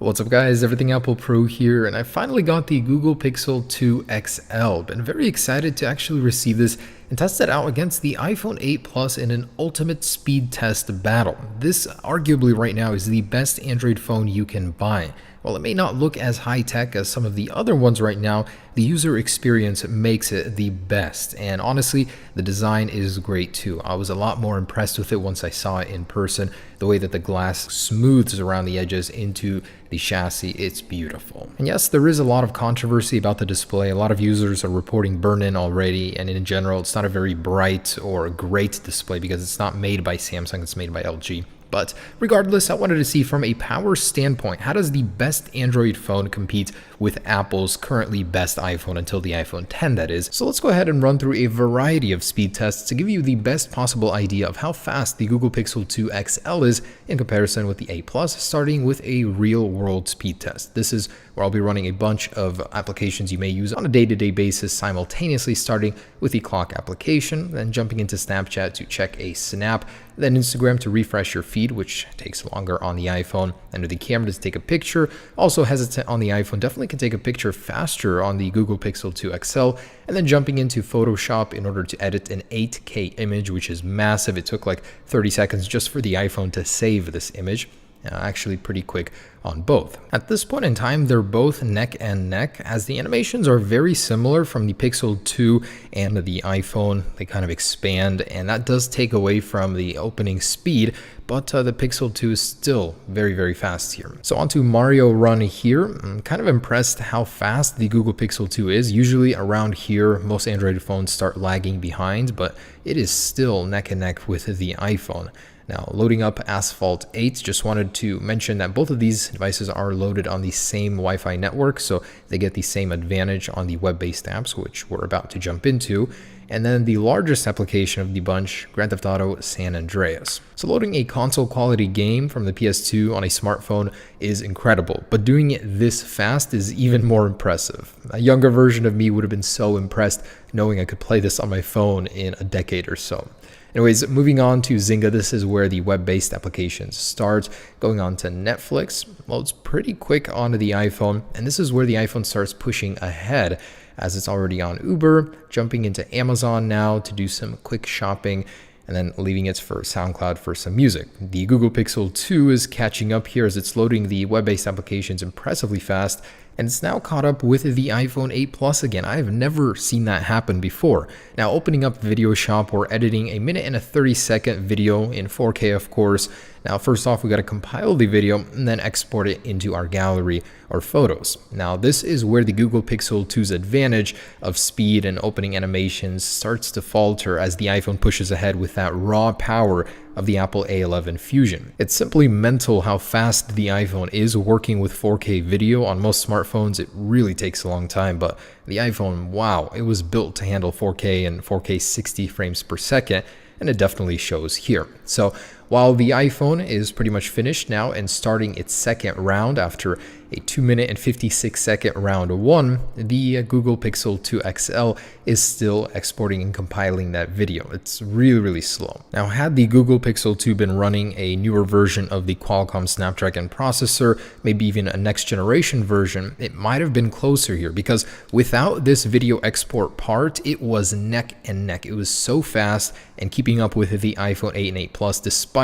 What's up guys, Everything Apple Pro here, and I finally got the Google Pixel 2 XL. Been very excited to actually receive this and test it out against the iPhone 8 Plus in an ultimate speed test battle. This arguably right now is the best Android phone you can buy. While it may not look as high-tech as some of the other ones right now, the user experience makes it the best. And honestly, the design is great too. I was a lot more impressed with it once I saw it in person. The way that the glass smooths around the edges into the chassis, it's beautiful. And yes, there is a lot of controversy about the display. A lot of users are reporting burn-in already, and in general, it's not a very bright or great display because it's not made by Samsung, it's made by LG. But regardless, I wanted to see from a power standpoint, how does the best Android phone compete with Apple's currently best iPhone until the iPhone 10 that is. So let's go ahead and run through a variety of speed tests to give you the best possible idea of how fast the Google Pixel 2 XL is in comparison with the 8 Plus, starting with a real world speed test. This is where I'll be running a bunch of applications you may use on a day-to-day basis simultaneously, starting with the clock application, then jumping into Snapchat to check a snap, then Instagram to refresh your feed, which takes longer on the iPhone, and with the camera to take a picture. Also hesitant on the iPhone, definitely can take a picture faster on the Google Pixel 2 XL, and then jumping into Photoshop in order to edit an 8K image, which is massive. It took like 30 seconds just for the iPhone to save this image. Actually pretty quick on both. At this point in time, they're both neck and neck, as the animations are very similar from the Pixel 2 and the iPhone. They kind of expand, and that does take away from the opening speed, but the Pixel 2 is still very fast here. So onto Mario Run here. I'm kind of impressed how fast the Google Pixel 2 is. Usually around here, most Android phones start lagging behind, but it is still neck and neck with the iPhone. Now, loading up Asphalt 8, just wanted to mention that both of these devices are loaded on the same Wi-Fi network, so they get the same advantage on the web-based apps, which we're about to jump into. And then the largest application of the bunch, Grand Theft Auto San Andreas. So loading a console quality game from the PS2 on a smartphone is incredible, but doing it this fast is even more impressive. A younger version of me would have been so impressed knowing I could play this on my phone in a decade or so. Anyways, moving on to Zynga, this is where the web-based applications start. Going on to Netflix, well, it's pretty quick onto the iPhone, and this is where the iPhone starts pushing ahead, as it's already on Uber, jumping into Amazon now to do some quick shopping, and then leaving it for SoundCloud for some music. The Google Pixel 2 is catching up here as it's loading the web-based applications impressively fast, and it's now caught up with the iPhone 8 Plus again. I have never seen that happen before. Now, opening up Video Shop, we're editing a minute and a 30-second video in 4K, of course. Now, first off, we got to compile the video and then export it into our gallery or photos. Now, this is where the Google Pixel 2's advantage of speed and opening animations starts to falter as the iPhone pushes ahead with that raw power of the Apple A11 Fusion. It's simply mental how fast the iPhone is working with 4K video. On most smartphones, it really takes a long time, but the iPhone, wow, it was built to handle 4K and 4K 60 frames per second, and it definitely shows here. So while the iPhone is pretty much finished now and starting its second round after a 2-minute and 56-second round 1, the Google Pixel 2 XL is still exporting and compiling that video. It's really slow. Now, had the Google Pixel 2 been running a newer version of the Qualcomm Snapdragon processor, maybe even a next generation version, it might have been closer here, because without this video export part, it was neck and neck. It was so fast and keeping up with the iPhone 8 and 8 Plus despite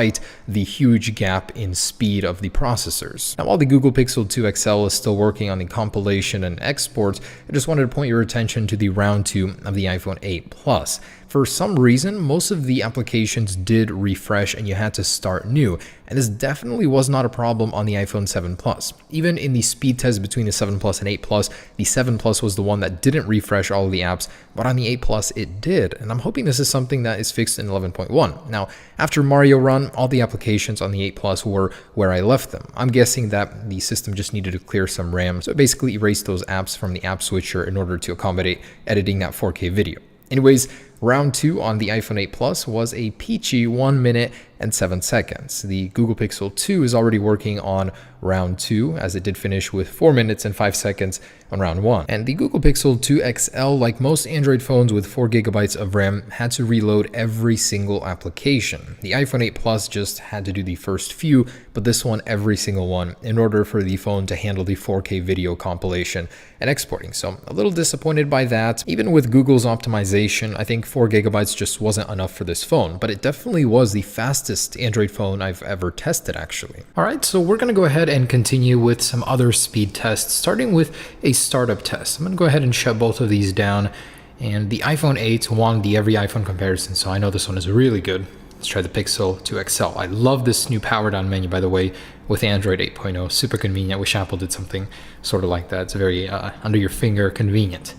the huge gap in speed of the processors. Now, while the Google Pixel 2 XL is still working on the compilation and exports, I just wanted to point your attention to the round 2 of the iPhone 8 Plus. For some reason, most of the applications did refresh and you had to start new, and this definitely was not a problem on the iPhone 7 Plus. Even in the speed test between the 7 Plus and 8 Plus, the 7 Plus was the one that didn't refresh all of the apps, but on the 8 Plus it did, and I'm hoping this is something that is fixed in 11.1. Now, after Mario Run, all the applications on the 8 Plus were where I left them. I'm guessing that the system just needed to clear some RAM, so it basically erased those apps from the app switcher in order to accommodate editing that 4K video. Anyways, Round 2 on the iPhone 8 Plus was a peachy 1 minute and 7 seconds. The Google Pixel 2 is already working on round 2, as it did finish with 4 minutes and 5 seconds on round 1. And the Google Pixel 2 XL, like most Android phones with 4 gigabytes of RAM, had to reload every single application. The iPhone 8 Plus just had to do the first few, but this one every single one, in order for the phone to handle the 4K video compilation and exporting. So a little disappointed by that. Even with Google's optimization, I think 4 gigabytes just wasn't enough for this phone, but it definitely was the fastest Android phone I've ever tested, actually. All right, so we're going to go ahead and continue with some other speed tests, starting with a startup test. I'm going to go ahead and shut both of these down. And the iPhone 8 won the every iPhone comparison, so I know this one is really good. Let's try the Pixel 2 XL. I love this new power down menu, by the way, with Android 8.0. Super convenient. I wish Apple did something sort of like that. It's very under your finger convenient.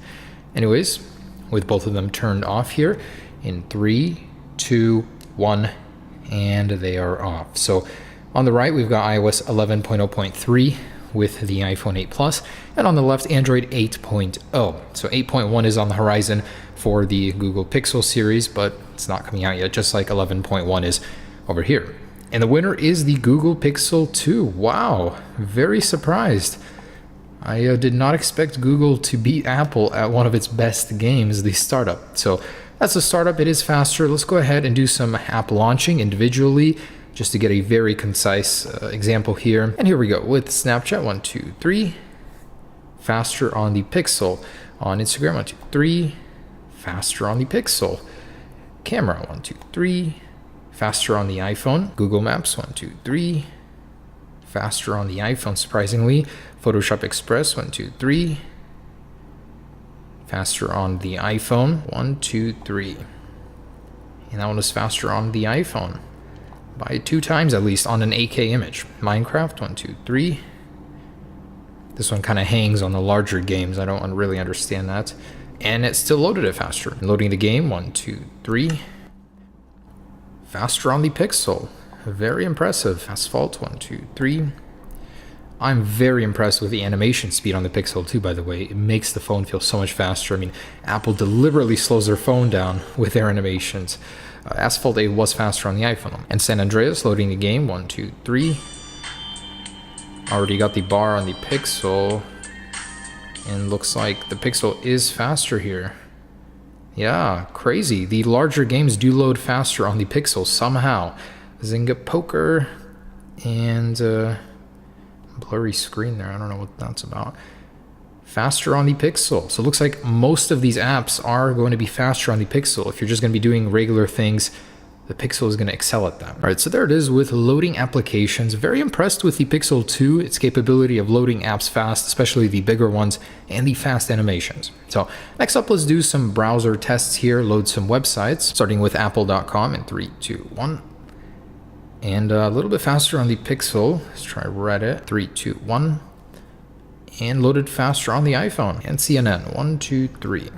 Anyways, with both of them turned off here, in 3, 2, 1, and they are off. So on the right, we've got iOS 11.0.3 with the iPhone 8 Plus, and on the left, Android 8.0. So 8.1 is on the horizon for the Google Pixel series, but it's not coming out yet, just like 11.1 is over here. And the winner is the Google Pixel 2. Wow, very surprised. I did not expect Google to beat Apple at one of its best games, the startup. So that's a startup. It is faster. Let's go ahead and do some app launching individually, just to get a very concise example here. And here we go with Snapchat, 1, 2, 3. Faster on the Pixel. On Instagram, 1, 2, 3. Faster on the Pixel. Camera, 1, 2, 3. Faster on the iPhone. Google Maps, 1, 2, 3. Faster on the iPhone, surprisingly. Photoshop Express, 1, 2, 3. Faster on the iPhone, 1, 2, 3. And that one was faster on the iPhone by 2 times at least on an 8K image. Minecraft, 1, 2, 3. This one kind of hangs on the larger games. I don't really understand that. And it still loaded it faster. Loading the game, 1, 2, 3. Faster on the Pixel. Very impressive. Asphalt, 1, 2, 3. I'm very impressed with the animation speed on the Pixel 2, by the way. It makes the phone feel so much faster. I mean, Apple deliberately slows their phone down with their animations. Asphalt 8 was faster on the iPhone. And San Andreas, loading the game, 1, 2, 3. Already got the bar on the Pixel. And looks like the Pixel is faster here. Yeah, crazy. The larger games do load faster on the Pixel somehow. Zynga Poker and blurry screen there. I don't know what that's about. Faster on the Pixel. So it looks like most of these apps are going to be faster on the Pixel. If you're just going to be doing regular things, the Pixel is going to excel at that. All right, so there it is with loading applications. Very impressed with the Pixel 2, its capability of loading apps fast, especially the bigger ones, and the fast animations. So next up, let's do some browser tests here, load some websites, starting with apple.com in 3, 2, 1. And a little bit faster on the Pixel. Let's try Reddit, 3, 2, 1. And loaded faster on the iPhone. And CNN, 1, 2, 3.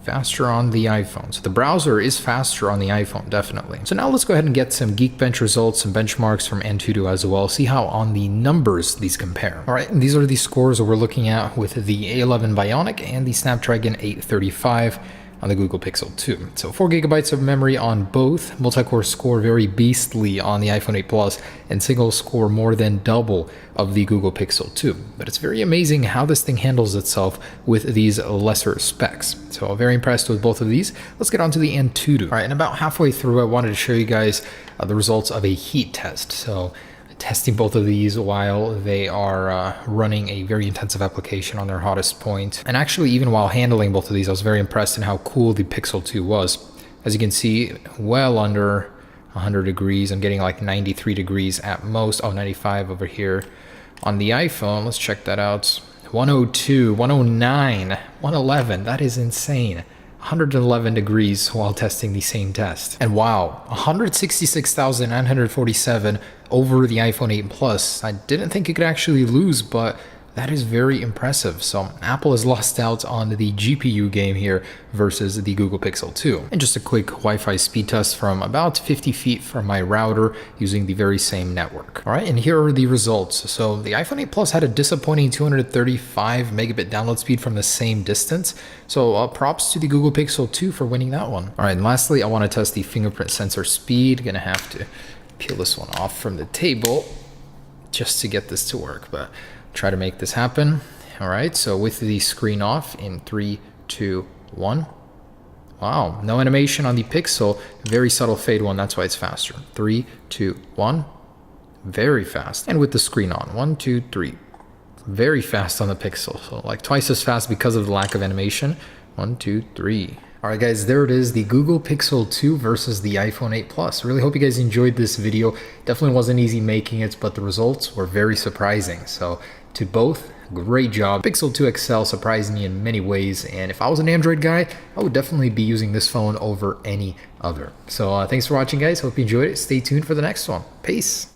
Faster on the iPhone. So the browser is faster on the iPhone, definitely. So now let's go ahead and get some Geekbench results, some benchmarks from Antutu as well, see how on the numbers these compare. All right, and these are the scores that we're looking at with the A11 Bionic and the Snapdragon 835 on the Google Pixel 2. So 4 gigabytes of memory on both, multi-core score very beastly on the iPhone 8 Plus, and single score more than double of the Google Pixel 2. But it's very amazing how this thing handles itself with these lesser specs. So very impressed with both of these. Let's get on to the Antutu. All right, and about halfway through, I wanted to show you guys the results of a heat test. So testing both of these while they are running a very intensive application on their hottest point. And actually, even while handling both of these, I was very impressed in how cool the Pixel 2 was. As you can see, well under 100 degrees. I'm getting like 93 degrees at most. Oh, 95 over here. On the iPhone, let's check that out. 102, 109, 111. That is insane. 111 degrees while testing the same test. And wow, 166,947 over the iPhone 8 Plus. I didn't think it could actually lose, but That is very impressive. So Apple has lost out on the GPU game here versus the Google Pixel 2. And just a quick Wi-Fi speed test from about 50 feet from my router using the very same network. All right, and here are the results. So the iPhone 8 Plus had a disappointing 235 megabit download speed from the same distance. So props to the Google Pixel 2 for winning that one. All right, and lastly, I want to test the fingerprint sensor speed. Gonna have to peel this one off from the table just to get this to work, but try to make this happen. All right, so with the screen off in 3, 2, 1. Wow, no animation on the Pixel. Very subtle fade one, that's why it's faster. 3, 2, 1. Very fast. And with the screen on, 1, 2, 3. Very fast on the Pixel. So like twice as fast because of the lack of animation. 1, 2, 3. All right, guys, there it is, the Google Pixel 2 versus the iPhone 8 Plus. Really hope you guys enjoyed this video. Definitely wasn't easy making it, but the results were very surprising. So to both, great job. Pixel 2 XL surprised me in many ways, and if I was an Android guy, I would definitely be using this phone over any other. So thanks for watching, guys. Hope you enjoyed it. Stay tuned for the next one. Peace.